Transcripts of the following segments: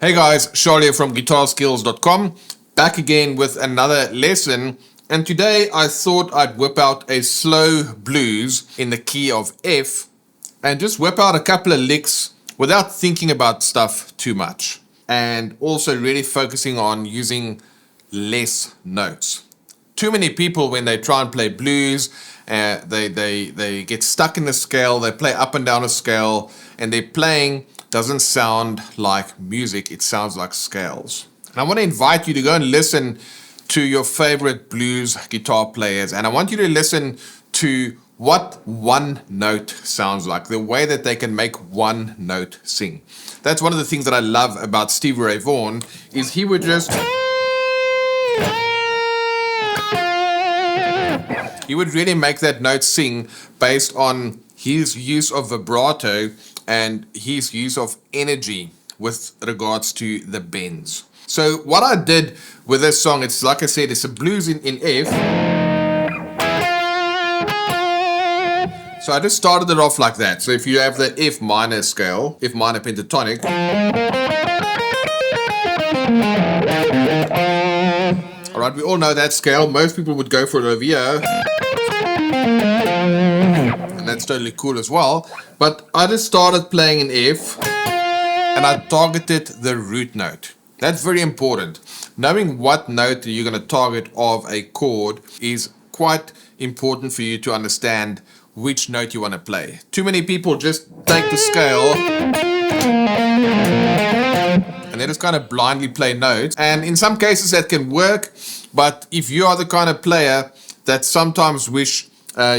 Hey guys, Charlie from guitarskills.com, back again with another lesson, and today I thought I'd whip out a slow blues in the key of F and just whip out a couple of licks without thinking about stuff too much, and also really focusing on using less notes. Too many people, when they try and play blues, they get stuck in the scale, they play up and down a scale, and their playing doesn't sound like music, it sounds like scales. And I want to invite you to go and listen to your favorite blues guitar players, and I want you to listen to what one note sounds like, the way that they can make one note sing. That's one of the things that I love about Stevie Ray Vaughan, is he would just... he would really make that note sing based on his use of vibrato and his use of energy with regards to the bends. So what I did with this song, it's like I said, it's a blues in F. So I just started it off like that. So if you have the F minor scale, F minor pentatonic, all right, we all know that scale. Most people would go for it over here. And that's totally cool as well. But I just started playing in F and I targeted the root note. That's very important. Knowing what note you're going to target of a chord is quite important for you to understand which note you want to play. Too many people just take the scale and they just kind of blindly play notes. And in some cases that can work, but if you are the kind of player that sometimes wish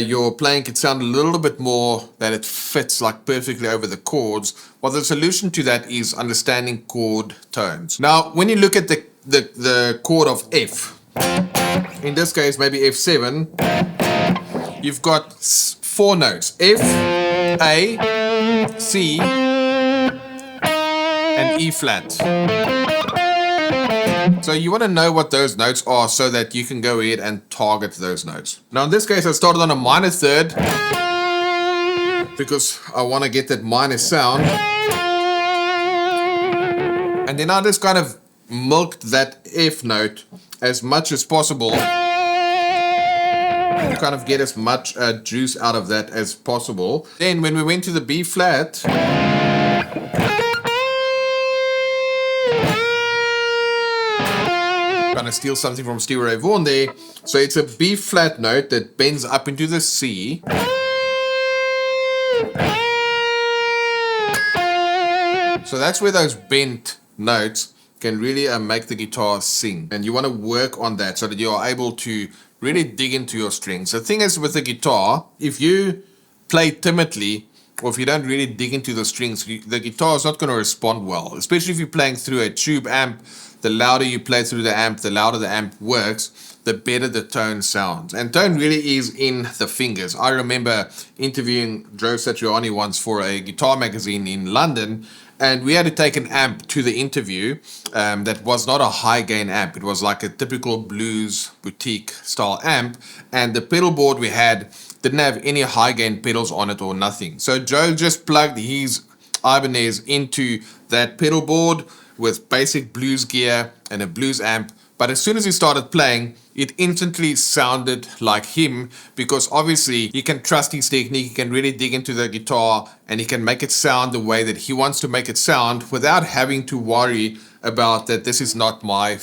your playing could sound a little bit more, that it fits like perfectly over the chords, well, the solution to that is understanding chord tones. Now, when you look at the chord of F, in this case maybe F7, you've got 4 notes: F, A, C, and E flat. So you want to know what those notes are so that you can go ahead and target those notes. Now in this case I started on a minor third because I want to get that minor sound, and then I just kind of milked that F note as much as possible to kind of get as much juice out of that as possible. Then when we went to the B flat, kind of steal something from Stevie Ray Vaughan there. So it's a B flat note that bends up into the C. So that's where those bent notes can really make the guitar sing. And you want to work on that so that you are able to really dig into your strings. The thing is with the guitar, if you play timidly, or if you don't really dig into the strings, the guitar is not going to respond well. Especially if you're playing through a tube amp. The louder you play through the amp, the louder the amp works, the better the tone sounds. And tone really is in the fingers. I remember interviewing Joe Satriani once for a guitar magazine in London, and we had to take an amp to the interview that was not a high gain amp. It was like a typical blues boutique style amp, and the pedal board we had didn't have any high gain pedals on it or nothing. So Joe just plugged his Ibanez into that pedal board with basic blues gear and a blues amp, but as soon as he started playing, it instantly sounded like him, because obviously he can trust his technique, he can really dig into the guitar, and he can make it sound the way that he wants to make it sound without having to worry about that this is not my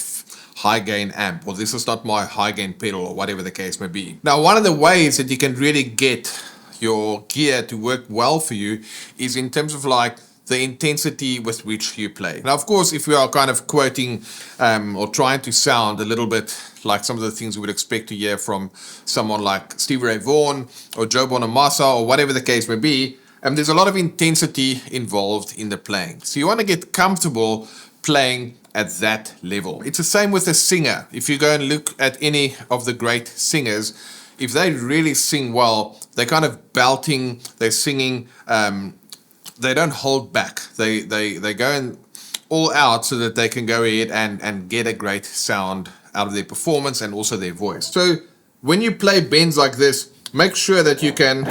high gain amp, or this is not my high gain pedal, or whatever the case may be. Now, one of the ways that you can really get your gear to work well for you is in terms of like the intensity with which you play. Now, of course, if we are kind of quoting or trying to sound a little bit like some of the things we would expect to hear from someone like Stevie Ray Vaughan or Joe Bonamassa or whatever the case may be, there's a lot of intensity involved in the playing. So you want to get comfortable playing at that level. It's the same with a singer. If you go and look at any of the great singers, if they really sing well, they're kind of belting, they're singing, they don't hold back. They go in all out so that they can go ahead and get a great sound out of their performance and also their voice. So when you play bends like this, make sure that you can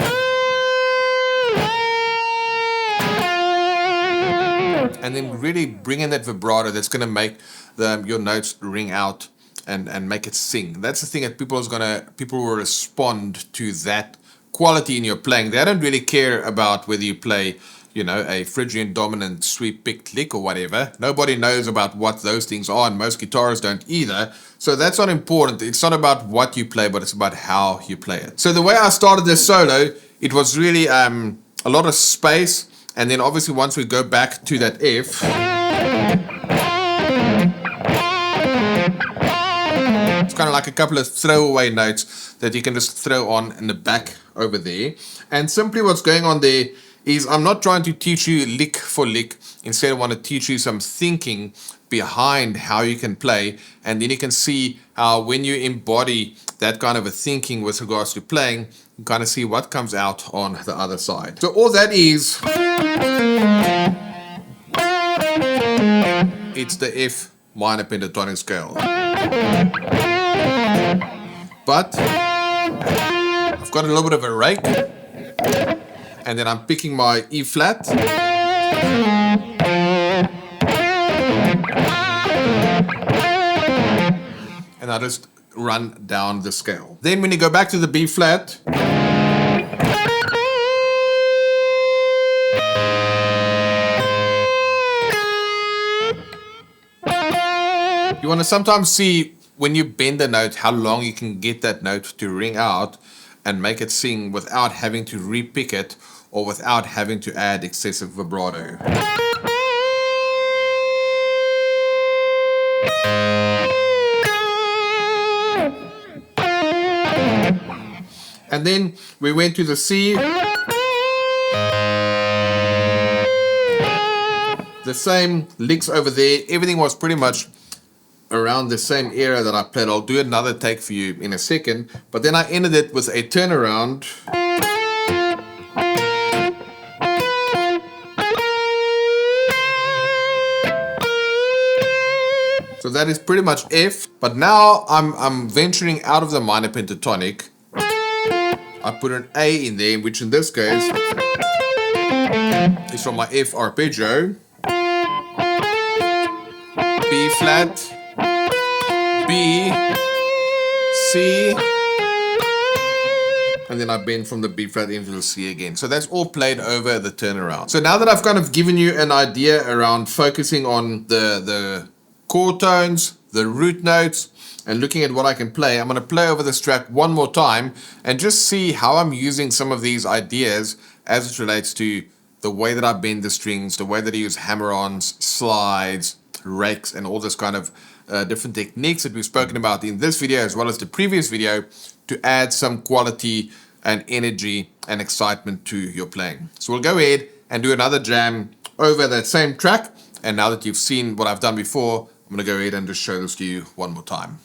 And and then really bring in that vibrato that's going to make your notes ring out and make it sing. That's the thing that people will respond to that quality in your playing. They don't really care about whether you play, a Phrygian dominant sweep picked lick or whatever. Nobody knows about what those things are, and most guitarists don't either. So that's not important. It's not about what you play, but it's about how you play it. So the way I started this solo, it was really a lot of space, and then obviously once we go back to that F, it's kind of like a couple of throwaway notes that you can just throw on in the back over there. And simply what's going on there is I'm not trying to teach you lick for lick. Instead, I want to teach you some thinking behind how you can play. And then you can see how when you embody that kind of a thinking with regards to playing, you kind of see what comes out on the other side. So all that is, it's the F minor pentatonic scale. But I've got a little bit of a rake, and then I'm picking my E flat, and I just run down the scale. Then when you go back to the B flat, you want to sometimes see when you bend a note how long you can get that note to ring out and make it sing without having to repick it or without having to add excessive vibrato. And then we went to the C. The same licks over there. Everything was pretty much around the same area that I played. I'll do another take for you in a second, but then I ended it with a turnaround. So that is pretty much F, but now I'm venturing out of the minor pentatonic. I put an A in there, which in this case is from my F arpeggio, B flat, B, C, and then I bend from the B flat into the C again. So that's all played over the turnaround. So now that I've kind of given you an idea around focusing on the chord tones, the root notes, and looking at what I can play, I'm going to play over this track one more time and just see how I'm using some of these ideas as it relates to the way that I bend the strings, the way that I use hammer-ons, slides, rakes, and all this kind of different techniques that we've spoken about in this video as well as the previous video to add some quality and energy and excitement to your playing. So we'll go ahead and do another jam over that same track, and now that you've seen what I've done before, I'm going to go ahead and just show this to you one more time.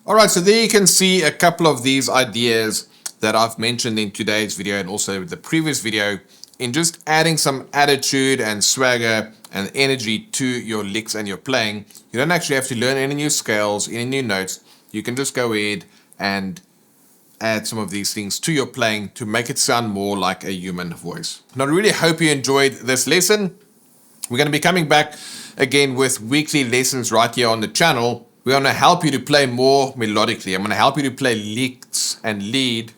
Alright, so there you can see a couple of these ideas that I've mentioned in today's video and also the previous video in just adding some attitude and swagger and energy to your licks and your playing. You don't actually have to learn any new scales, any new notes. You can just go ahead and add some of these things to your playing to make it sound more like a human voice. And I really hope you enjoyed this lesson. We're going to be coming back again with weekly lessons right here on the channel. we're going to help you to play more melodically. I'm going to help you to play licks and lead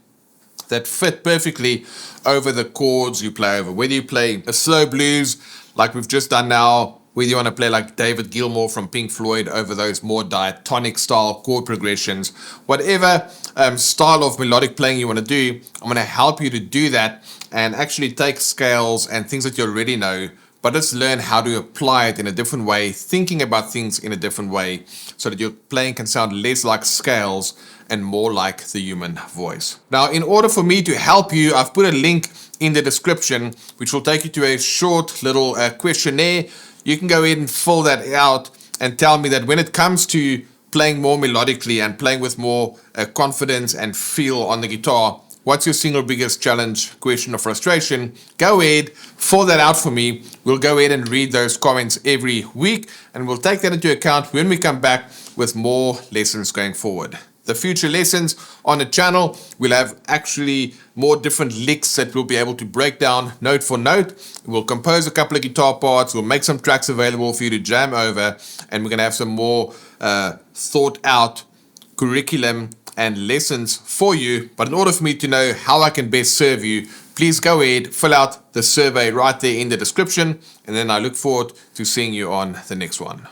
that fit perfectly over the chords you play over. Whether you play a slow blues like we've just done now, whether you want to play like David Gilmour from Pink Floyd over those more diatonic style chord progressions, whatever style of melodic playing you want to do, I'm going to help you to do that and actually take scales and things that you already know, but let's learn how to apply it in a different way, thinking about things in a different way, so that your playing can sound less like scales and more like the human voice. Now, in order for me to help you, I've put a link in the description, which will take you to a short little questionnaire. You can go ahead and fill that out and tell me that when it comes to playing more melodically and playing with more confidence and feel on the guitar, what's your single biggest challenge, question, or frustration? Go ahead, fill that out for me. We'll go ahead and read those comments every week, and we'll take that into account when we come back with more lessons going forward. The future lessons on the channel will have actually more different licks that we'll be able to break down note for note. We'll compose a couple of guitar parts, we'll make some tracks available for you to jam over, and we're going to have some more thought out curriculum and lessons for you. But in order for me to know how I can best serve you, please go ahead, fill out the survey right there in the description, and then I look forward to seeing you on the next one.